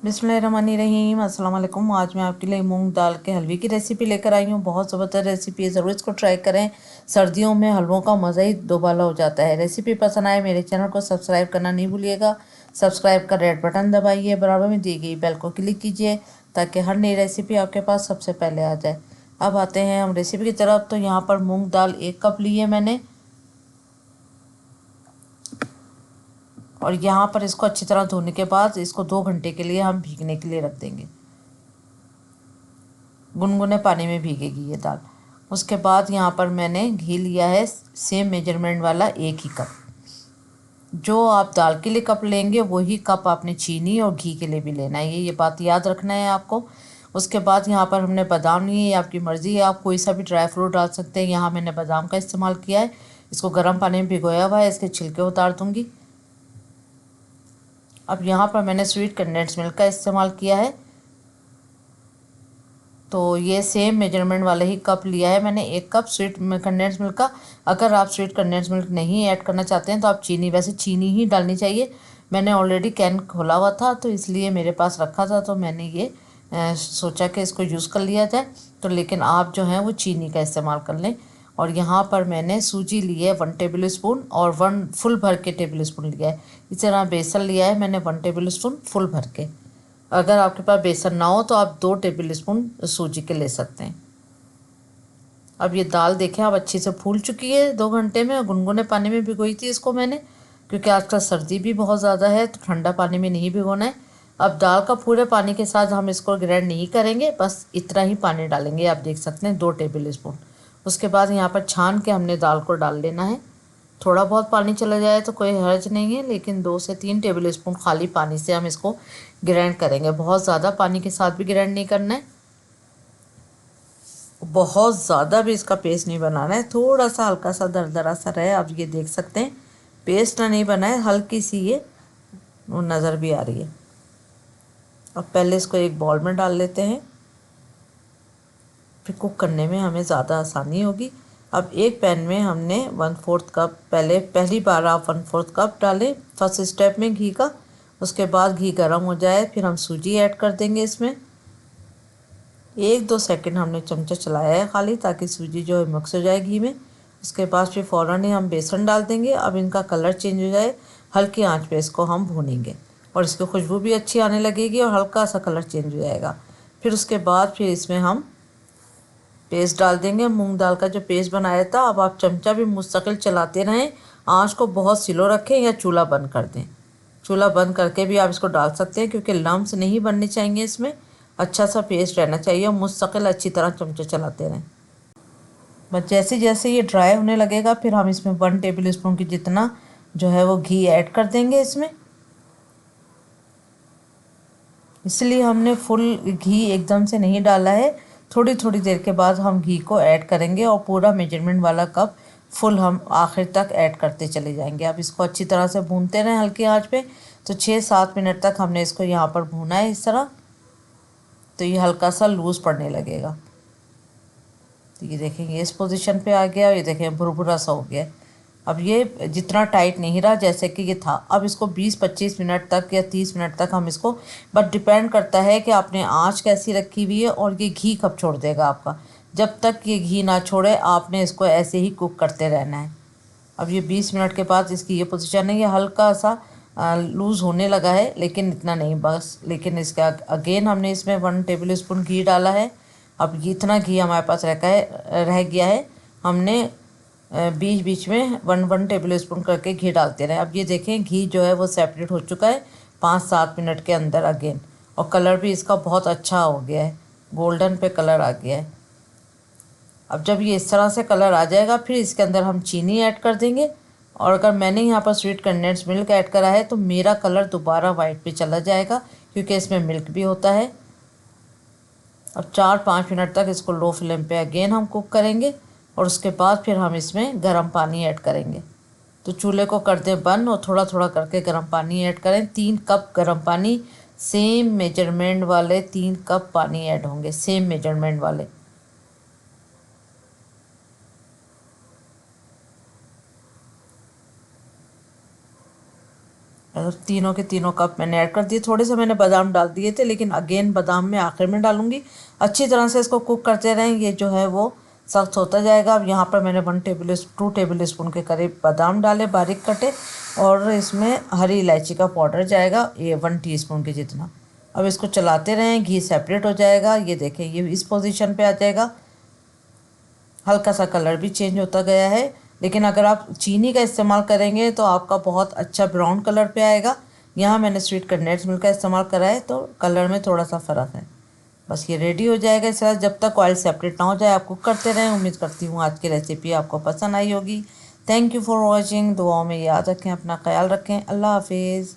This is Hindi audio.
बिस्मिल्लाहिर्रहमानिर्रहीम अस्सलाम वालेकुम। आज मैं आपके लिए मूंग दाल के हलवे की रेसिपी लेकर आई हूँ। बहुत ज़बरदस्त रेसिपी है, ज़रूर इसको ट्राई करें। सर्दियों में हलवों का मज़ा ही दोबाला हो जाता है। रेसिपी पसंद आए मेरे चैनल को सब्सक्राइब करना नहीं भूलिएगा। सब्सक्राइब का रेड बटन दबाइए, बराबर में दी गई बेल को क्लिक कीजिए ताकि हर नई रेसिपी आपके पास सबसे पहले आ जाए। अब आते हैं हम रेसिपी की तरफ। तो यहाँ पर मूँग दाल 1 कप ली है मैंने, और यहाँ पर इसको अच्छी तरह धोने के बाद इसको 2 घंटे के लिए हम भीगने के लिए रख देंगे। गुनगुने पानी में भीगेगी ये दाल। उसके बाद यहाँ पर मैंने घी लिया है, सेम मेजरमेंट वाला 1 ही कप। जो आप दाल के लिए कप लेंगे वही कप आपने चीनी और घी के लिए भी लेना है, ये बात याद रखना है आपको। उसके बाद यहाँ पर हमने बादाम लिए, आपकी मर्ज़ी है, आप कोई सा भी ड्राई फ्रूट डाल सकते हैं। यहाँ मैंने बादाम का इस्तेमाल किया है। इसको गर्म पानी में भिगोया हुआ है, इसके छिलके उतार दूँगी। अब यहाँ पर मैंने स्वीट कंडेंस मिल्क का इस्तेमाल किया है। तो ये सेम मेजरमेंट वाला ही कप लिया है मैंने, 1 कप स्वीट कंडेंस मिल्क का। अगर आप स्वीट कंडेंस मिल्क नहीं ऐड करना चाहते हैं तो आप चीनी, वैसे चीनी ही डालनी चाहिए। मैंने ऑलरेडी कैन खोला हुआ था तो इसलिए मेरे पास रखा था, तो मैंने ये सोचा कि इसको यूज़ कर लिया जाए। तो लेकिन आप जो है वो चीनी का इस्तेमाल कर लें। और यहाँ पर मैंने सूजी ली है 1 टेबल स्पून, और 1 फुल भर के टेबल स्पून लिया है। इस तरह बेसन लिया है मैंने 1 टेबल स्पून फुल भर के। अगर आपके पास बेसन ना हो तो आप 2 टेबल स्पून सूजी के ले सकते हैं। अब ये दाल देखें अब अच्छी से फूल चुकी है 2 घंटे में, और गुनगुने पानी में भिगोई थी इसको मैंने, क्योंकि आजकल सर्दी भी बहुत ज़्यादा है तो ठंडा पानी में नहीं भिगोना है। अब दाल का पूरे पानी के साथ हम इसको ग्राइंड नहीं करेंगे, बस इतना ही पानी डालेंगे। आप देख सकते हैं 2 टेबल स्पून। उसके बाद यहाँ पर छान के हमने दाल को डाल लेना है। थोड़ा बहुत पानी चला जाए तो कोई हर्ज नहीं है, लेकिन 2 से 3 टेबल स्पून खाली पानी से हम इसको ग्राइंड करेंगे। बहुत ज़्यादा पानी के साथ भी ग्राइंड नहीं करना है, बहुत ज़्यादा भी इसका पेस्ट नहीं बनाना है। थोड़ा सा हल्का सा दरदरा सा रहे। आप ये देख सकते हैं पेस्ट ना नहीं बना है, हल्की सी ये नज़र भी आ रही है। अब पहले इसको एक बाउल में डाल लेते हैं, फिर कुक करने में हमें ज़्यादा आसानी होगी। अब एक पैन में हमने 1/4 कप, पहली बार आप 1/4 कप डालें फर्स्ट स्टेप में घी का। उसके बाद घी गर्म हो जाए फिर हम सूजी ऐड कर देंगे इसमें। 1-2 सेकंड हमने चमचा चलाया है खाली, ताकि सूजी जो है मिक्स हो जाए घी में। उसके बाद फिर फ़ौरन ही हम बेसन डाल देंगे। अब इनका कलर चेंज हो जाए, हल्की आंच पे इसको हम भूनेंगे, और इसकी खुशबू भी अच्छी आने लगेगी और हल्का सा कलर चेंज हो जाएगा। फिर उसके बाद फिर इसमें हम पेस्ट डाल देंगे, मूंग दाल का जो पेस्ट बनाया था। अब आप चमचा भी मुस्तकिल चलाते रहें, आंच को बहुत स्लो रखें या चूल्हा बंद कर दें। चूल्हा बंद करके भी आप इसको डाल सकते हैं, क्योंकि लम्स नहीं बनने चाहिए इसमें। अच्छा सा पेस्ट रहना चाहिए, और मुस्तकिल अच्छी तरह चमचा चलाते रहें। बस जैसे जैसे ये ड्राई होने लगेगा फिर हम इसमें 1 टेबल स्पून की जितना जो है वो घी ऐड कर देंगे इसमें। इसलिए हमने फुल घी एकदम से नहीं डाला है, थोड़ी थोड़ी देर के बाद हम घी को ऐड करेंगे, और पूरा मेजरमेंट वाला कप फुल हम आखिर तक ऐड करते चले जाएंगे। अब इसको अच्छी तरह से भूनते रहें हल्की आंच पे। तो 6-7 मिनट तक हमने इसको यहाँ पर भूना है इस तरह। तो ये हल्का सा लूज़ पड़ने लगेगा। तो ये देखेंगे इस पोजीशन पे आ गया, और ये देखें भुरभुरा सा हो गया। अब ये जितना टाइट नहीं रहा जैसे कि ये था। अब इसको 20-25 मिनट तक या 30 मिनट तक हम इसको, बट डिपेंड करता है कि आपने आंच कैसी रखी हुई है और ये घी कब छोड़ देगा आपका। जब तक ये घी ना छोड़े आपने इसको ऐसे ही कुक करते रहना है। अब ये 20 मिनट के बाद इसकी ये पोजीशन है, ये हल्का सा लूज़ होने लगा है, लेकिन इतना नहीं बस। लेकिन इसका अगेन हमने इसमें 1 टेबल स्पून घी डाला है। अब इतना घी हमारे पास रह गया है। हमने बीच बीच में 1 टेबल स्पून करके घी डालते रहे। अब ये देखें घी जो है वो सेपरेट हो चुका है 5-7 मिनट के अंदर अगेन, और कलर भी इसका बहुत अच्छा हो गया है, गोल्डन पे कलर आ गया है। अब जब ये इस तरह से कलर आ जाएगा फिर इसके अंदर हम चीनी ऐड कर देंगे। और अगर मैंने यहाँ पर स्वीट कंडेंस मिल्क ऐड करा है तो मेरा कलर दोबारा वाइट पे चला जाएगा, क्योंकि इसमें मिल्क भी होता है। अब 4-5 मिनट तक इसको लो फ्लेम पे अगेन हम कुक करेंगे, और उसके बाद फिर हम इसमें गर्म पानी ऐड करेंगे। तो चूल्हे को कर दें बंद, और थोड़ा थोड़ा करके गर्म पानी ऐड करें। 3 कप गर्म पानी, सेम मेजरमेंट वाले 3 कप पानी ऐड होंगे, सेम मेजरमेंट वाले। और तीनों के तीनों कप मैंने ऐड कर दिए। थोड़े से मैंने बादाम डाल दिए थे, लेकिन अगेन बादाम मैं आखिर में डालूंगी। अच्छी तरह से इसको कुक करते रहें, ये जो है वो सख्त होता जाएगा। अब यहाँ पर मैंने 2 टेबल स्पून के करीब बादाम डाले बारीक कटे, और इसमें हरी इलायची का पाउडर जाएगा ये 1 टीस्पून के जितना। अब इसको चलाते रहें, घी सेपरेट हो जाएगा। ये देखें, ये इस पोजीशन पे आ जाएगा। हल्का सा कलर भी चेंज होता गया है, लेकिन अगर आप चीनी का इस्तेमाल करेंगे तो आपका बहुत अच्छा ब्राउन कलर पे आएगा। यहाँ मैंने स्वीट कंडेंस मिल्क का इस्तेमाल करा है, तो कलर में थोड़ा सा फ़र्क है। बस ये रेडी हो जाएगा इस तरह। जब तक ऑयल सेपरेट ना हो जाए आप कुक करते रहें। उम्मीद करती हूँ आज की रेसिपी आपको पसंद आई होगी। Thank you for watching. दुआओं में याद रखें, अपना ख्याल रखें। अल्लाह हाफिज़।